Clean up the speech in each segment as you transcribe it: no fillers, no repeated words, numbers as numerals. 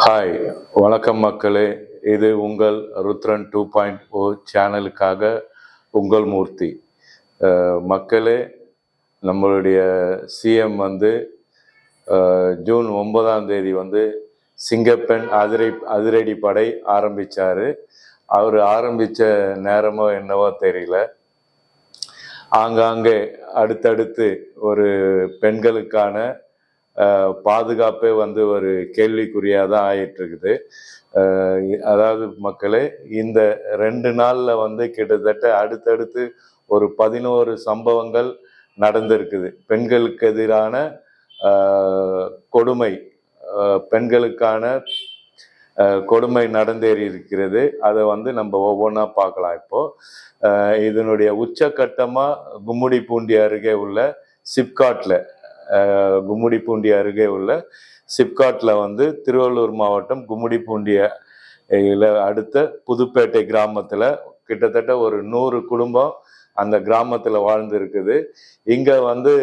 Hi, வணக்கம் மக்களே. இது உங்கள் ருத்ரன் 2.0 சேனலுக்காக உங்கள் மூர்த்தி. மக்களே, நம்மளுடைய சிஎம் வந்து ஜூன் 9ஆம் தேதி வந்து சிங்கப்பெண் அதிரடி படை ஆரம்பித்தார். அவர் ஆரம்பித்த நேரமோ என்னவோ தெரியல, ஆங்காங்கே அடுத்தடுத்து ஒரு பெண்களுக்கான பாதுகாப்பே வந்து ஒரு கேள்விக்குறியாக தான் ஆயிட்டு இருக்குது. அதாவது மக்களே, இந்த 2 நாளில் வந்து கிட்டத்தட்ட அடுத்தடுத்து ஒரு 11 சம்பவங்கள் நடந்திருக்குது. பெண்களுக்கு எதிரான கொடுமை, பெண்களுக்கான கொடுமை நடந்தேறி இருக்கிறது. அதை வந்து நம்ம ஒவ்வொன்றா பார்க்கலாம். இப்போது இதனுடைய உச்சக்கட்டமாக கும்மிடிப்பூண்டி அருகே உள்ள சிப்காட்டில் கும்மிடிப்பூண்டி அருகே உள்ள சிப்காட்டில் வந்து திருவள்ளூர் மாவட்டம் கும்மிடிப்பூண்டியில் அடுத்த புதுப்பேட்டை கிராமத்தில் கிட்டத்தட்ட ஒரு 100 குடும்பம் அந்த கிராமத்தில் வாழ்ந்து இருக்குது. இங்கே வந்து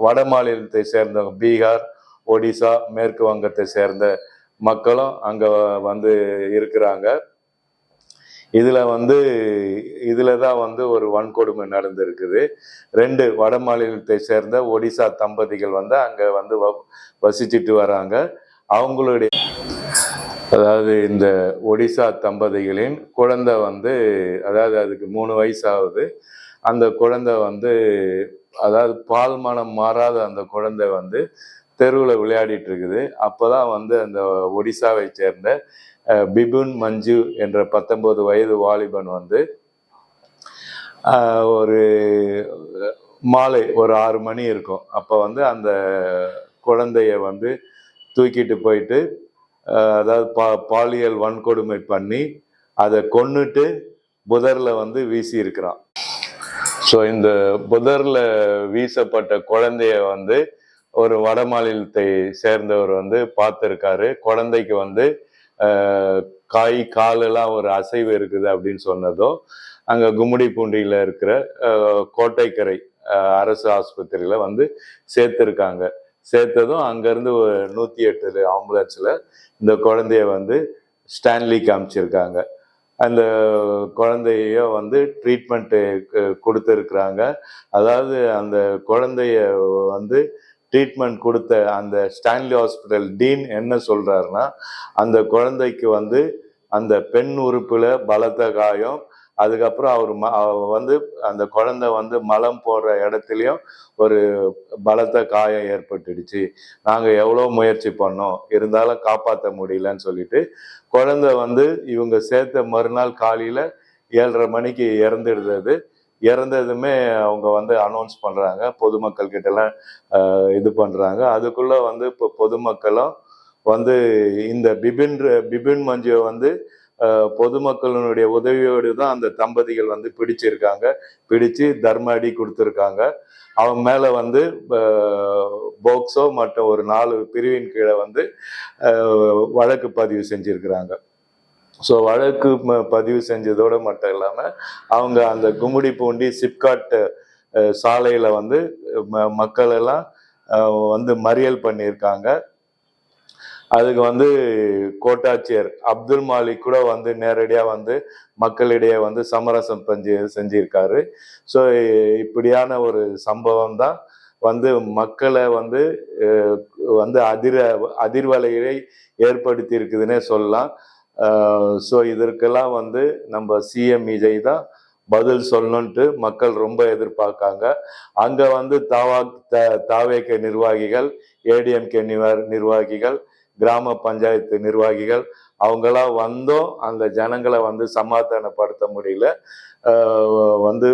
வட மாநிலத்தை சேர்ந்த பீகார், ஒடிசா, மேற்கு வங்கத்தை சேர்ந்த மக்களும் அங்கே வந்து இருக்கிறாங்க. இதில் தான் வந்து ஒரு வன்கொடுமை நடந்திருக்குது. 2 வட மாநிலத்தை சேர்ந்த ஒடிசா தம்பதிகள் வந்து அங்கே வந்து வசிச்சுட்டு வராங்க. அவங்களுடைய அதாவது இந்த ஒடிசா தம்பதிகளின் குழந்தை வந்து, அதாவது அதுக்கு 3 வயசு ஆகுது. அந்த குழந்தை வந்து, அதாவது பால் மனம் மாறாத அந்த குழந்தை வந்து தெருவில் விளையாடிட்டு இருக்குது. அப்போதான் வந்து அந்த ஒடிசாவை சேர்ந்த பிபுன் மஞ்சு என்ற 19 வயது வாலிபன் வந்து ஒரு மாலை ஒரு 6 மணி இருக்கும். அப்போ வந்து அந்த குழந்தைய வந்து தூக்கிட்டு போயிட்டு, அதாவது பாலியல் வன்கொடுமை பண்ணி அதை கொன்னுட்டு புதரில் வந்து வீசி இருக்கிறான். ஸோ இந்த புதரில் வீசப்பட்ட குழந்தைய வந்து ஒரு வட மாநிலத்தை சேர்ந்தவர் வந்து பார்த்துருக்காரு. குழந்தைக்கு வந்து காலெல்லாம் ஒரு அசைவு இருக்குது அப்படின்னு சொன்னதோ, அங்கே கும்மிடிப்பூண்டியில் இருக்கிற கோட்டைக்கரை அரசு ஆஸ்பத்திரியில் வந்து சேர்த்துருக்காங்க. சேர்த்ததும் அங்கேருந்து 108 ஆம்புலன்ஸில் இந்த குழந்தைய வந்து ஸ்டான்லிக்கு அமைச்சிருக்காங்க. அந்த குழந்தைய வந்து ட்ரீட்மெண்ட்டு கொடுத்துருக்குறாங்க. அதாவது அந்த குழந்தைய வந்து ட்ரீட்மெண்ட் கொடுத்த அந்த ஸ்டான்லி ஹாஸ்பிட்டல் டீன் என்ன சொல்கிறாருன்னா, அந்த குழந்தைக்கு வந்து அந்த பெண் உறுப்பில் பலத்த காயம், அதுக்கப்புறம் அவர் வந்து அந்த குழந்தை வந்து மலம் போடுற இடத்துலையும் ஒரு பலத்த காயம் ஏற்பட்டுடுச்சு. நாங்கள் எவ்வளோ முயற்சி பண்ணோம், இருந்தாலும் காப்பாற்ற முடியலன்னு சொல்லிட்டு குழந்தை வந்து இவங்க சேர்த்த மறுநாள் காலையில் 7:30 மணிக்கு இறந்துடுறது. இறந்ததுமே அவங்க வந்து அனௌன்ஸ் பண்ணுறாங்க, பொதுமக்கள் கிட்டலாம் இது பண்ணுறாங்க. அதுக்குள்ளே வந்து இப்போ பொதுமக்களும் வந்து இந்த பிபின் மஞ்சுவை வந்து பொதுமக்களினுடைய உதவியோடு தான் அந்த தம்பதிகள் வந்து பிடிச்சு தர்ம அடி கொடுத்துருக்காங்க. அவன் மேலே வந்து போக்சோ மற்ற ஒரு 4 பிரிவின் கீழே வந்து வழக்கு பதிவு செஞ்சுருக்கிறாங்க. ஸோ வழக்கு பதிவு செஞ்சதோடு மட்டும் இல்லாமல் அவங்க அந்த கும்மிடிப்பூண்டி சிப்காட் சாலையில் வந்து மக்கள் எல்லாம் வந்து மறியல் பண்ணியிருக்காங்க. அதுக்கு வந்து கோட்டாட்சியர் அப்துல் மாலிக் கூட வந்து நேரடியாக வந்து மக்களிடையே வந்து சமரசம் செஞ்சிருக்காரு. ஸோ இப்படியான ஒரு சம்பவம் தான் வந்து மக்களை வந்து அதிர்வலையை ஏற்படுத்தி இருக்குதுன்னே சொல்லலாம். ஸோ இதற்கெல்லாம் வந்து நம்ம சிஎம் விஜய் தான் பதில் சொல்லணுன்ட்டு மக்கள் ரொம்ப எதிர்பார்க்காங்க. அங்கே வந்து தாவேக நிர்வாகிகள், ஏடிஎம்கே நிர்வாகிகள், கிராம பஞ்சாயத்து நிர்வாகிகள் அவங்களாம் வந்தும் அந்த ஜனங்களை வந்து சமாதானப்படுத்த முடியல. வந்து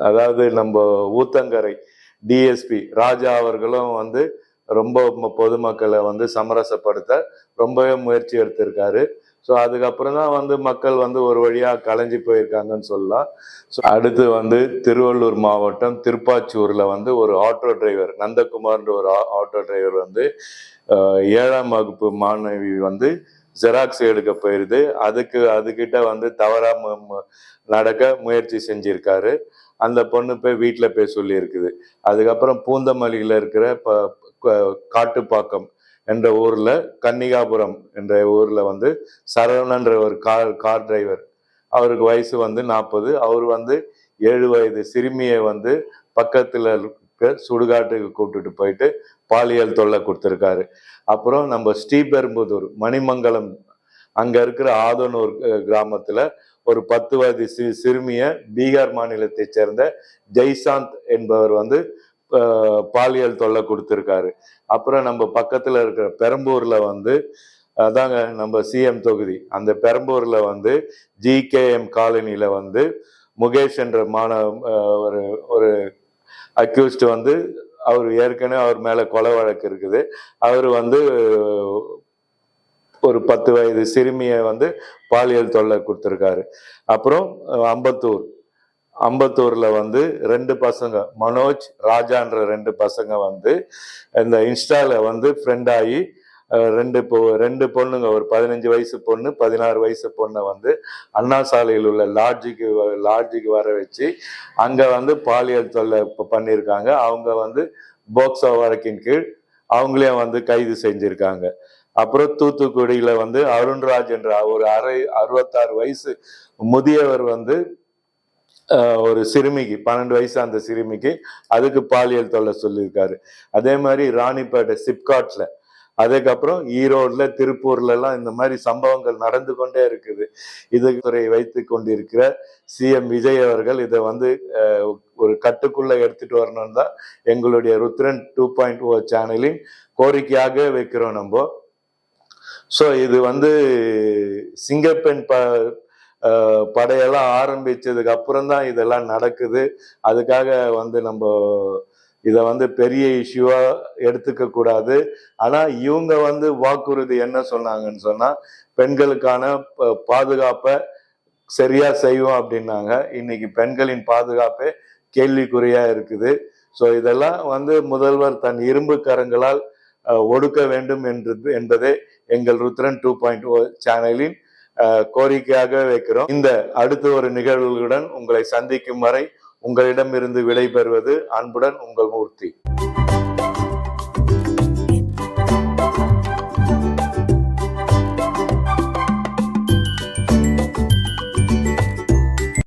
அதாவது நம்ம ஊத்தங்கரை டிஎஸ்பி ராஜா அவர்களும் வந்து ரொம்ப பொதுமக்களை வந்து சமரசப்படுத்த ரொம்பவே முயற்சி எடுத்திருக்காரு. ஸோ அதுக்கப்புறம் தான் வந்து மக்கள் வந்து ஒரு வழியாக கலைஞ்சி போயிருக்காங்கன்னு சொல்லலாம். ஸோ அடுத்து வந்து திருவள்ளூர் மாவட்டம் திருப்பாச்சூரில் வந்து ஒரு ஆட்டோ டிரைவர் நந்தகுமார்ன்ற ஒரு ஆட்டோ டிரைவர் வந்து 7ஆம் வகுப்பு மாணவி வந்து ஜெராக்ஸ் எடுக்க போயிருது. அதுக்கிட்ட வந்து தவறாக நடக்க முயற்சி செஞ்சிருக்காரு. அந்த பொண்ணு போய் வீட்டில் போய் சொல்லியிருக்குது. அதுக்கப்புறம் பூந்தமல்லியில் இருக்கிற காட்டுப்பாக்கம் என்ற ஊர்ல, கன்னிகாபுரம் என்ற ஊர்ல வந்து சரவணன்ற ஒரு கார் டிரைவர், அவருக்கு வயசு வந்து 40. அவர் வந்து 7 வயது சிறுமியை வந்து பக்கத்துல சுடுகாட்டுக்கு கூப்பிட்டுட்டு போயிட்டு பாலியல் தொல்லை கொடுத்திருக்காரு. அப்புறம் நம்ம ஸ்ரீபெரும்புதூர் மணிமங்கலம் அங்க இருக்கிற ஆதனூர் கிராமத்துல ஒரு 10 வயது சிறுமிய பீகார் மாநிலத்தை சேர்ந்த ஜெய்சாந்த் என்பவர் வந்து பாலியல் தொல்லை கொடுத்திருக்காரு. அப்புறம் நம்ம பக்கத்துல இருக்கிற பெரம்பூர்ல வந்து அதாங்க நம்ம சிஎம் தொகுதி, அந்த பெரம்பூர்ல வந்து GKM காலனில வந்து முகேஷ் என்ற ஒரு ஒரு அக்யூஸ்ட் வந்து அவர் ஏற்கனவே அவர் மேல கொலை வழக்கு இருக்குது. அவர் வந்து ஒரு 10 வயது சிறுமியை வந்து பாலியல் தொல்லை கொடுத்திருக்காரு. அப்புறம் அம்பத்தூர்ல வந்து 2 பசங்க, மனோஜ் ராஜான்ற 2 பசங்க வந்து இந்த இன்ஸ்டால வந்து ஃப்ரெண்ட் ஆகி 2 பொண்ணுங்க, ஒரு 15 வயசு பொண்ணு 16 வயசு பொண்ணை வந்து அண்ணா சாலையில் உள்ள லாட்ஜுக்கு வர வச்சு அங்க வந்து பாலியல் தொல்லை பண்ணியிருக்காங்க. அவங்க வந்து போக்சோ வழக்கின் கீழ் அவங்களையும் வந்து கைது செஞ்சிருக்காங்க. அப்புறம் தூத்துக்குடியில வந்து அருண்ராஜ் என்ற ஒரு 66 வயசு முதியவர் வந்து ஒரு சிறுமிக்கு 12 வயசு அந்த சிறுமிக்கு அதுக்கு பாலியல் தொல்லை சொல்லியிருக்காரு. அதே மாதிரி ராணிப்பேட்டை சிப்காட்ல, அதுக்கப்புறம் ஈரோடுல, திருப்பூர்ல எல்லாம் இந்த மாதிரி சம்பவங்கள் நடந்து கொண்டே இருக்குது. இதுவரை வைத்து கொண்டிருக்கிற சிஎம் விஜய் அவர்கள் இதை வந்து ஒரு கட்டுக்குள்ள எடுத்துட்டு வரணும் தான் எங்களுடைய ருத்ரன் 2.0 சேனலின் கோரிக்கையாக வைக்கிறோம் நம்ம. ஸோ இது வந்து சிங்கப்பெண் படையெல்லாம் ஆரம்பிச்சதுக்கு அப்புறம் தான் இதெல்லாம் நடக்குது. அதுக்காக வந்து நம்ம இதை வந்து பெரிய இஷ்யூவா எடுத்துக்க கூடாது. ஆனா இவங்க வந்து வாக்குறுதி என்ன சொன்னாங்கன்னு சொன்னா, பெண்களுக்கான பாதுகாப்பை சரியா செய்வோம் அப்படின்னாங்க. இன்னைக்கு பெண்களின் பாதுகாப்பே கேள்விக்குறியா இருக்குது. ஸோ இதெல்லாம் வந்து முதல்வர் தன் இரும்பு கரங்களால் ஒடுக்க வேண்டும் என்பதே எங்கள் ருத்ரன் 2.0 சேனலின் கோரிக்கையாக வைக்கிறோம். இந்த அடுத்த ஒரு நிகழ்வுகளுடன் உங்களை சந்திக்கும் வரை உங்களிடமிருந்து விடைபெறுவது அன்புடன் உங்கள் மூர்த்தி.